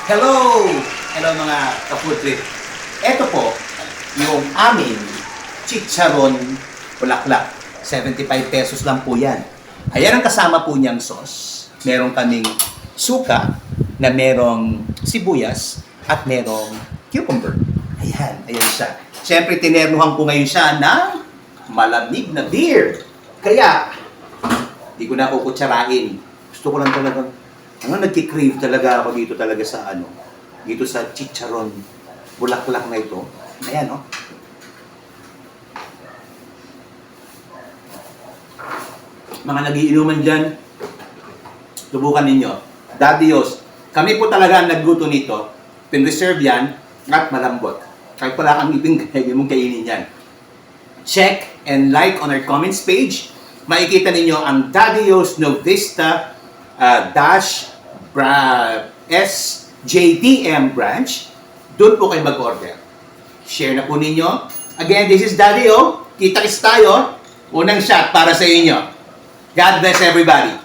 Hello! Hello mga ka-food trip. Ito po, yung aming chicharon bulaklak. 75 pesos lang po yan. Ayan ang kasama po niyang sauce. Meron kaming suka na merong sibuyas at merong cucumber. Ayan siya. Siyempre, tinernuhan ko ngayon siya ng malamig na beer. Kaya, di ko na kukutsarain. Gusto ko lang talaga, nagki-crave talaga ako dito talaga sa dito sa chicharon bulaklak na ito. Ayan, no? Mga nagiinuman dyan, subukan ninyo. Daddios, kami po talaga ang nagluto nito. Pin-reserve yan at malambot. Kahit wala kang ipin, kaya mong kainin yan. Check and like on our comments page. Makikita ninyo ang Daddios Novista SJTM branch. Doon po kayo mag-order. Share na po ninyo. Again, this is Daddy O. Kita-kits tayo. Unang shot para sa inyo. God bless everybody.